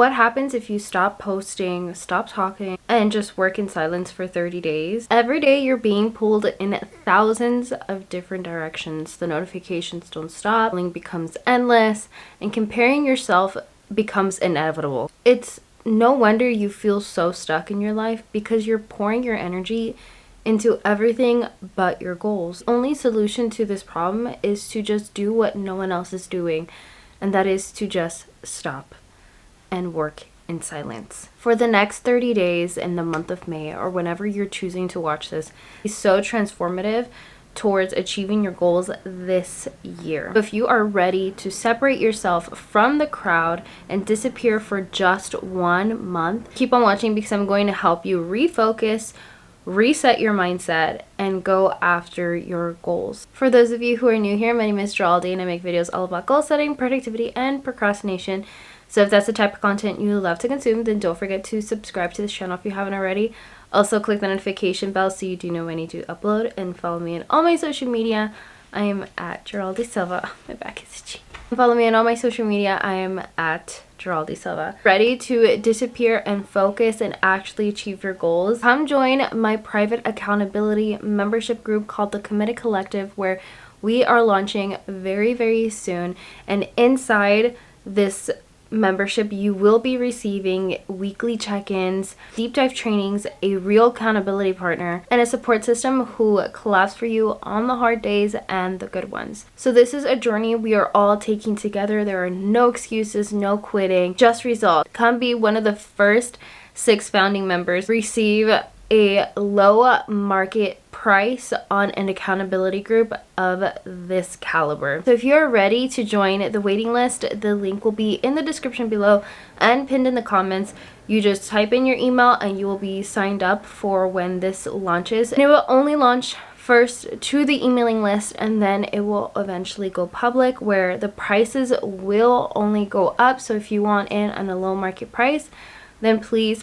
what happens if you stop posting, stop talking, and just work in silence for 30 days? Every day you're being pulled in thousands of different directions. The notifications don't stop, link becomes endless, and comparing yourself becomes inevitable. It's no wonder you feel so stuck in your life, because you're pouring your energy into everything but your goals. The only solution to this problem is to just do what no one else is doing, and that is to just stop and work in silence. For the next 30 days in the month of May, or whenever you're choosing to watch this, is so transformative towards achieving your goals this year. If you are ready to separate yourself from the crowd and disappear for just 1 month, keep on watching, because I'm going to help you refocus, reset your mindset, and go after your goals. For those of you who are new here, my name is Geraldine, and I make videos all about goal setting, productivity, and procrastination. So if that's the type of content you love to consume, then don't forget to subscribe to this channel if you haven't already. Also, click the notification bell so you do know when I do upload, and follow me on all my social media. I am at Geraldine Silva. My back is itchy. Follow me on all my social media. I am at Geraldine Silva. Ready to disappear and focus and actually achieve your goals? Come join my private accountability membership group called the Committed Collective, where we are launching very, very soon. And inside this membership, you will be receiving weekly check-ins, deep dive trainings, a real accountability partner, and a support system who claps for you on the hard days and the good ones. So this is a journey we are all taking together. There are no excuses, no quitting, just results. Come be one of the first 6 founding members. Receive a low market price on an accountability group of this caliber. So if you're ready to join the waiting list, the link will be in the description below and pinned in the comments. You just type in your email and you will be signed up for when this launches. And it will only launch first to the emailing list, and then it will eventually go public, where the prices will only go up. So if you want in on a low market price, then please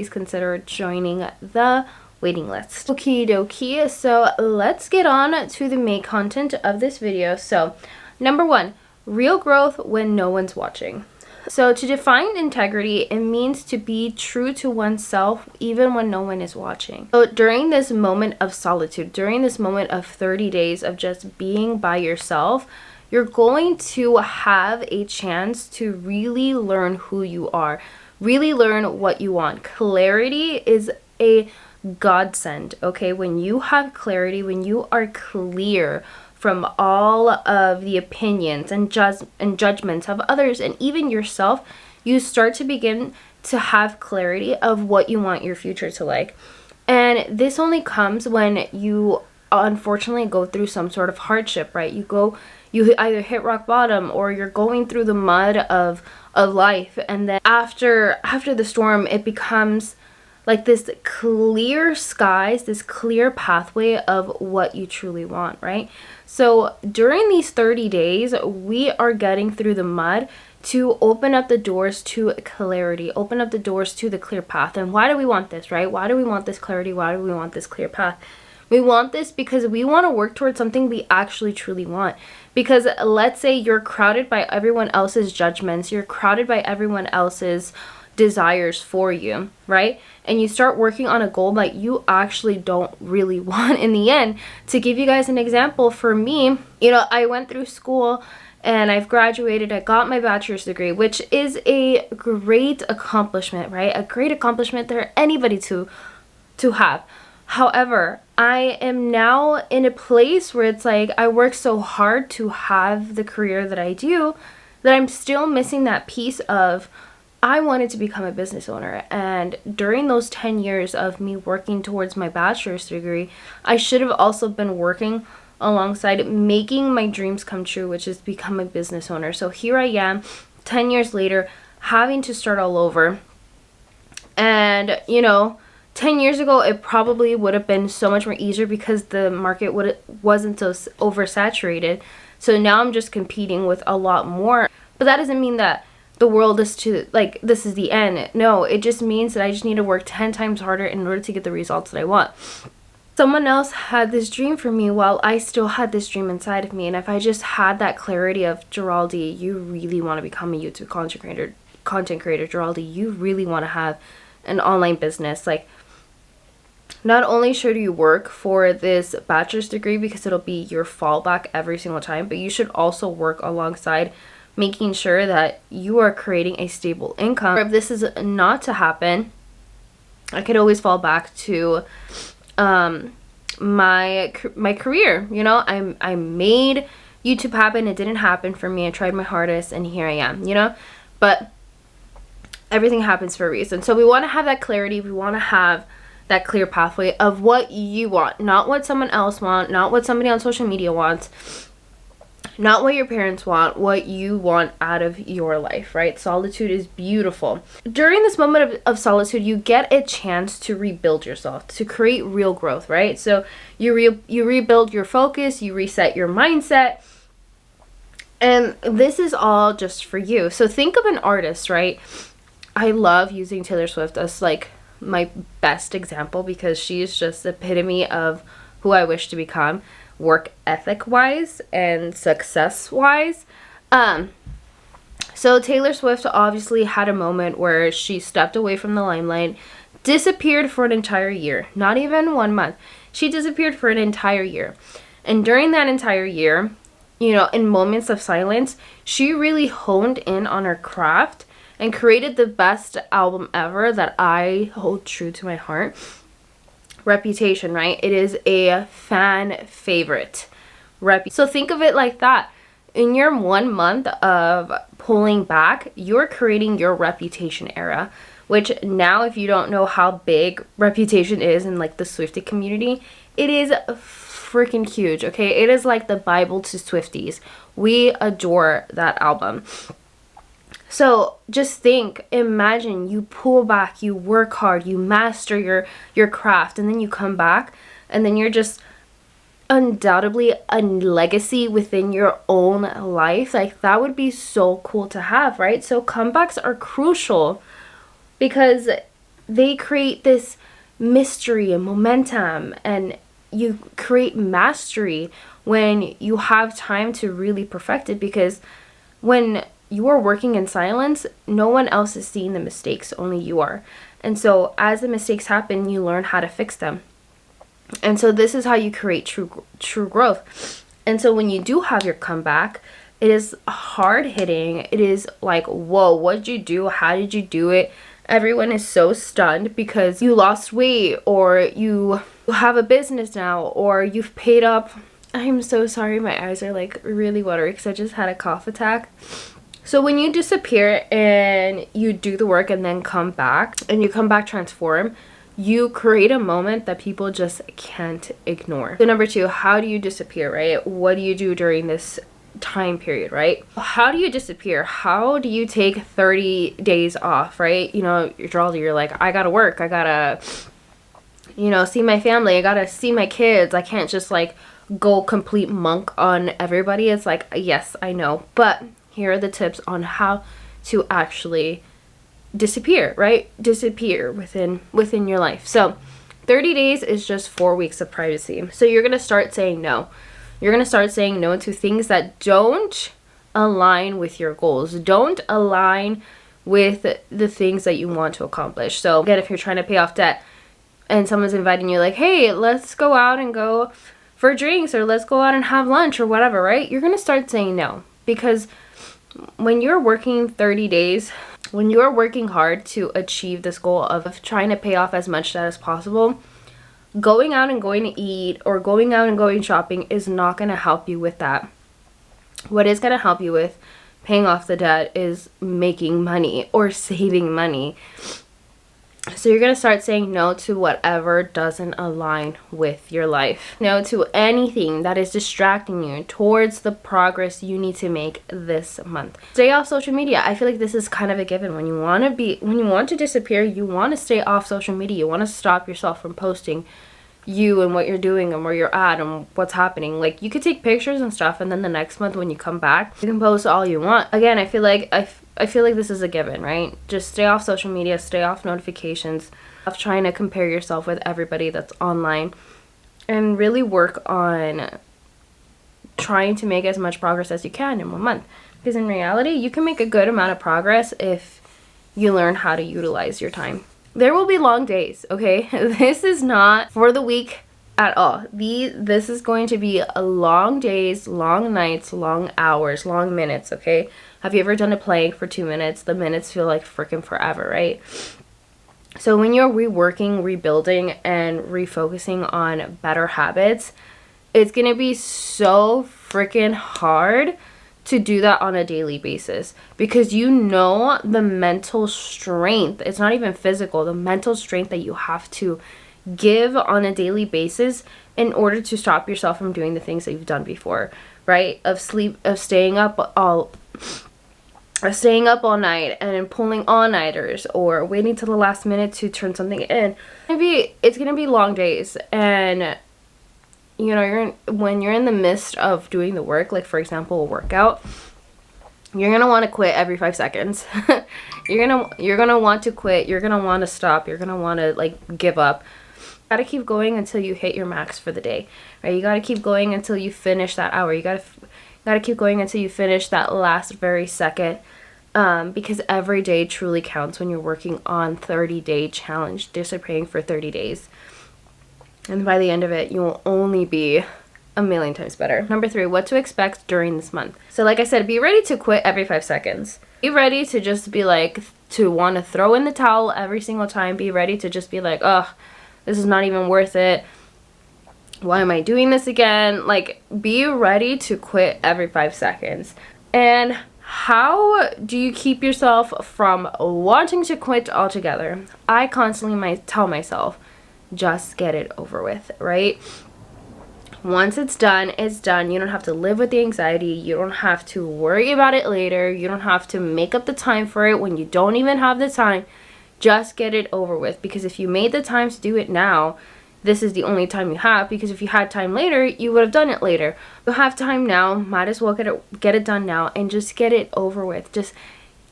consider joining the waiting list. Okie dokie, so let's get on to the main content of this video. So number 1, real growth when no one's watching. So to define integrity, it means to be true to oneself even when no one is watching. So during this moment of solitude, during this moment of 30 days of just being by yourself, you're going to have a chance to really learn who you are. Really learn what you want. Clarity is a godsend, okay? When you have clarity, when you are clear from all of the opinions and judgments of others and even yourself, you start to begin to have clarity of what you want your future to like. And this only comes when you unfortunately go through some sort of hardship, right? You either hit rock bottom, or you're going through the mud of life, and then after the storm, it becomes like this clear skies, this clear pathway of what you truly want, right? So during these 30 days, we are getting through the mud to open up the doors to clarity, open up the doors to the clear path. And why do we want this, right? Why do we want this clarity? Why do we want this clear path? We want this because we want to work towards something we actually truly want. Because let's say you're crowded by everyone else's judgments, you're crowded by everyone else's desires for you, right? And you start working on a goal that you actually don't really want in the end. To give you guys an example, for me, I went through school and I've graduated. I got my bachelor's degree, which is a great accomplishment, right? A great accomplishment for anybody to have. However, I am now in a place where it's like I work so hard to have the career that I do that I'm still missing that piece of I wanted to become a business owner. And during those 10 years of me working towards my bachelor's degree, I should have also been working alongside making my dreams come true, which is become a business owner. So here I am 10 years later, having to start all over. And 10 years ago, it probably would have been so much more easier because the market wasn't so oversaturated. So now I'm just competing with a lot more. But that doesn't mean that the world is this is the end. No, it just means that I just need to work 10 times harder in order to get the results that I want. Someone else had this dream for me while I still had this dream inside of me. And if I just had that clarity of, Geraldine, you really want to become a YouTube content creator. content creator, Geraldi, you really want to have an online business, like, not only should you work for this bachelor's degree because it'll be your fallback every single time, but you should also work alongside making sure that you are creating a stable income. If this is not to happen, I could always fall back to my career. You know, I made YouTube happen. It didn't happen for me. I tried my hardest and here I am, you know, but everything happens for a reason. So we want to have that clarity. We want to have that clear pathway of what you want, not what someone else wants, not what somebody on social media wants, not what your parents want, what you want out of your life, right? Solitude is beautiful. During this moment of solitude, you get a chance to rebuild yourself, to create real growth, right? So you rebuild your focus, you reset your mindset, and this is all just for you. So think of an artist, right? I love using Taylor Swift as like my best example because she's just the epitome of who I wish to become, work ethic wise and success wise. So Taylor Swift obviously had a moment where she stepped away from the limelight, disappeared for an entire year, not even 1 month. She disappeared for an entire year. And during that entire year, you know, in moments of silence, she really honed in on her craft and created the best album ever that I hold true to my heart. Reputation, right? It is a fan favorite. So think of it like that. In your 1 month of pulling back, you're creating your Reputation era, which now, if you don't know how big Reputation is in like the Swiftie community, it is freaking huge, okay? It is like the Bible to Swifties. We adore that album. So just imagine you pull back, you work hard, you master your craft, and then you come back and then you're just undoubtedly a legacy within your own life. Like, that would be so cool to have, right? So comebacks are crucial because they create this mystery and momentum, and you create mastery when you have time to really perfect it, because when you are working in silence, no one else is seeing the mistakes, only you are. And so as the mistakes happen, you learn how to fix them. And so this is how you create true growth. And so when you do have your comeback, it is hard hitting. It is like, whoa, what did you do? How did you do it? Everyone is so stunned because you lost weight, or you have a business now, or you've paid up. I'm so sorry, my eyes are like really watery because I just had a cough attack. So when you disappear and you do the work and then come back, and you come back transformed, you create a moment that people just can't ignore. So number 2, how do you disappear, right? What do you do during this time period, right? How do you disappear? How do you take 30 days off, right? You know, you're like, I gotta work, I gotta, you know, see my family, I gotta see my kids, I can't just like go complete monk on everybody. It's like, yes, I know, but here are the tips on how to actually disappear, right? Disappear within your life. So 30 days is just 4 weeks of privacy. So you're going to start saying no. You're going to start saying no to things that don't align with your goals, don't align with the things that you want to accomplish. So again, if you're trying to pay off debt and someone's inviting you like, hey, let's go out and go for drinks, or let's go out and have lunch or whatever, right? You're going to start saying no, because when you're working 30 days, when you're working hard to achieve this goal of trying to pay off as much debt as possible, going out and going to eat or going out and going shopping is not going to help you with that. What is going to help you with paying off the debt is making money or saving money. So you're going to start saying no to whatever doesn't align with your life. No to anything that is distracting you towards the progress you need to make this month. Stay off social media. I feel like this is kind of a given. When you want to disappear, you want to stay off social media. You want to stop yourself from posting you and what you're doing and where you're at and what's happening. Like, you could take pictures and stuff, and then the next month when you come back, you can post all you want. Again, I feel like this is a given, right? Just stay off social media, stay off notifications, of trying to compare yourself with everybody that's online, and really work on trying to make as much progress as you can in 1 month. Because in reality, you can make a good amount of progress if you learn how to utilize your time. There will be long days, okay? This is not for the weak at all. This is going to be a long days, long nights, long hours, long minutes, okay? Have you ever done a plank for 2 minutes? The minutes feel like freaking forever, right? So when you're reworking, rebuilding, and refocusing on better habits, it's going to be so freaking hard to do that on a daily basis, because you know the mental strength, it's not even physical, the mental strength that you have to give on a daily basis in order to stop yourself from doing the things that you've done before, right? Of staying up all night and pulling all-nighters, or waiting till the last minute to turn something in. It's gonna be long days, and you know, when you're in the midst of doing the work, like for example a workout, you're gonna want to quit every 5 seconds. you're gonna want to quit, you're gonna want to stop, you're gonna want to like give up. You gotta keep going until you hit your max for the day, right? You gotta keep going until you finish that hour. You gotta keep going until you finish that last very second, because every day truly counts when you're working on 30-day challenge, disciplining for 30 days. And by the end of it, you will only be a million times better. Number 3, what to expect during this month. So like I said, be ready to quit every 5 seconds. Be ready to just be like, to want to throw in the towel every single time. Be ready to just be like, ugh, this is not even worth it. Why am I doing this again? Like, be ready to quit every 5 seconds. And how do you keep yourself from wanting to quit altogether? I constantly tell myself, just get it over with, right? Once it's done, it's done. You don't have to live with the anxiety. You don't have to worry about it later. You don't have to make up the time for it when you don't even have the time. Just get it over with, because if you made the time to do it now, this is the only time you have, because if you had time later, you would have done it later. You have time now, might as well get it done now, and just get it over with. Just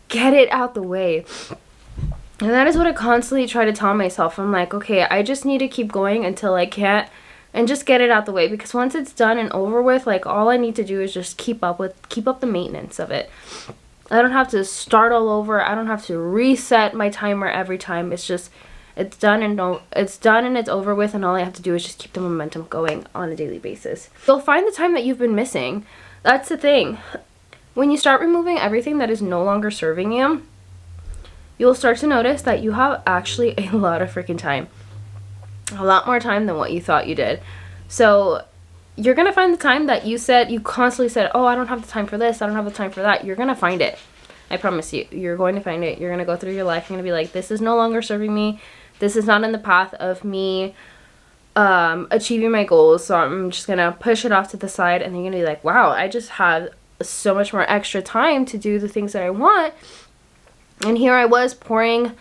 get it out the way. And that is what I constantly try to tell myself. I'm like, okay, I just need to keep going until I can't, and just get it out the way, because once it's done and over with, like, all I need to do is just keep up the maintenance of it. I don't have to start all over. I don't have to reset my timer every time. It's just, it's done and it's over with, and all I have to do is just keep the momentum going on a daily basis. You'll find the time that you've been missing. That's the thing. When you start removing everything that is no longer serving you, you'll start to notice that you have actually a lot of freaking time. A lot more time than what you thought you did. So you're going to find the time that you constantly said, oh, I don't have the time for this, I don't have the time for that. You're going to find it. I promise you. You're going to find it. You're going to go through your life. You're going to be like, this is no longer serving me. This is not in the path of me achieving my goals. So I'm just going to push it off to the side. And then you're going to be like, wow, I just have so much more extra time to do the things that I want. And here I was pouring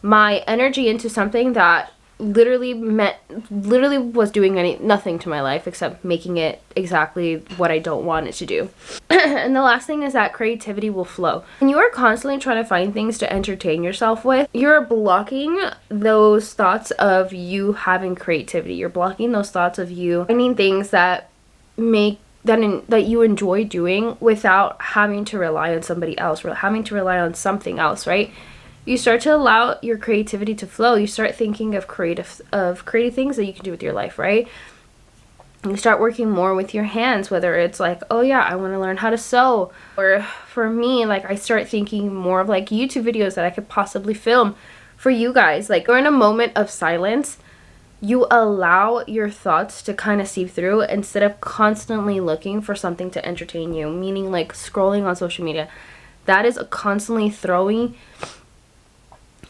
my energy into something that literally was doing nothing to my life except making it exactly what I don't want it to do. And the last thing is that creativity will flow. When you are constantly trying to find things to entertain yourself with, you're blocking those thoughts of you having creativity. You're blocking those thoughts of you finding things that you enjoy doing without having to rely on somebody else, or having to rely on something else, right? You start to allow your creativity to flow. You start thinking of creative things that you can do with your life, right? You start working more with your hands, whether it's like, oh yeah, I want to learn how to sew. Or for me, like, I start thinking more of like YouTube videos that I could possibly film for you guys. Like, or in a moment of silence, you allow your thoughts to kind of seep through instead of constantly looking for something to entertain you, meaning like scrolling on social media. That is constantly throwing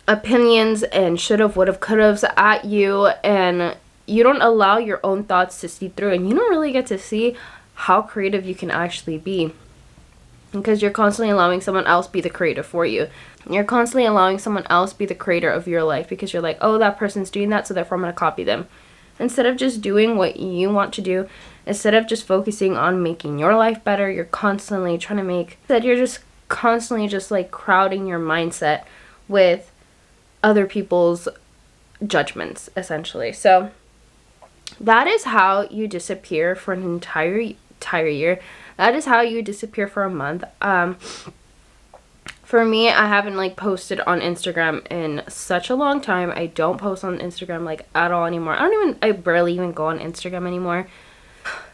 opinions and should've, would've, could've at you, and you don't allow your own thoughts to seep through, and you don't really get to see how creative you can actually be, because you're constantly allowing someone else be the creator for you. You're constantly allowing someone else be the creator of your life, because you're like, oh, that person's doing that, so therefore I'm gonna copy them. Instead of just doing what you want to do, instead of just focusing on making your life better, you're constantly trying to you're just constantly just like crowding your mindset with other people's judgments, essentially. So that is how you disappear for an entire year. That is how you disappear for a month. For me, I haven't like posted on Instagram in such a long time. I don't post on Instagram like at all anymore. I barely even go on Instagram anymore.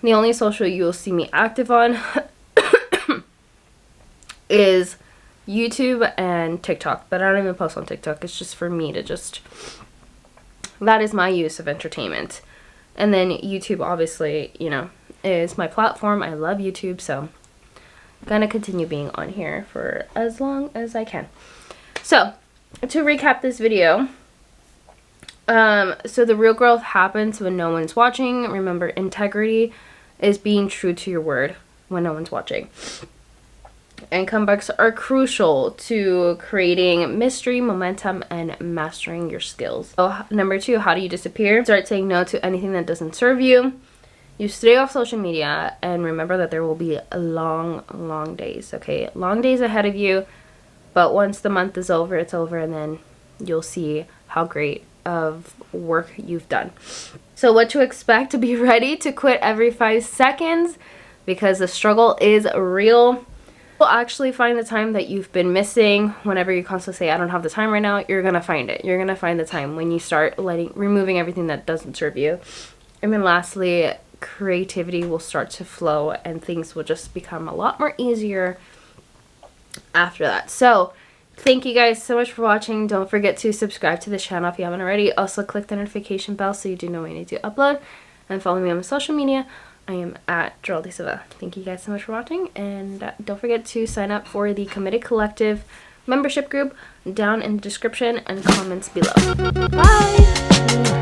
The only social you'll see me active on is YouTube and TikTok, but I don't even post on TikTok. It's just for me to just, that is my use of entertainment. And then YouTube, obviously, you know, is my platform. I love YouTube, so I'm gonna continue being on here for as long as I can. So, to recap this video, so the real growth happens when no one's watching. Remember, integrity is being true to your word when no one's watching. And comebacks are crucial to creating mystery, momentum, and mastering your skills. So, number 2, how do you disappear? Start saying no to anything that doesn't serve you. You stay off social media, and remember that there will be long, long days, okay? Long days ahead of you, but once the month is over, it's over, and then you'll see how great of work you've done. So what to expect: to be ready to quit every 5 seconds, because the struggle is real. You'll actually find the time that you've been missing. Whenever you constantly say, I don't have the time right now, you're gonna find it. You're gonna find the time when you start removing everything that doesn't serve you. And then lastly, creativity will start to flow, and things will just become a lot more easier after that. So thank you guys so much for watching. Don't forget to subscribe to the channel if you haven't already. Also click the notification bell so you do know when I need to upload, and follow me on my social media. I am at Geraldine Silva. Thank you guys so much for watching, and don't forget to sign up for the Committed Collective membership group down in the description and comments below. Bye!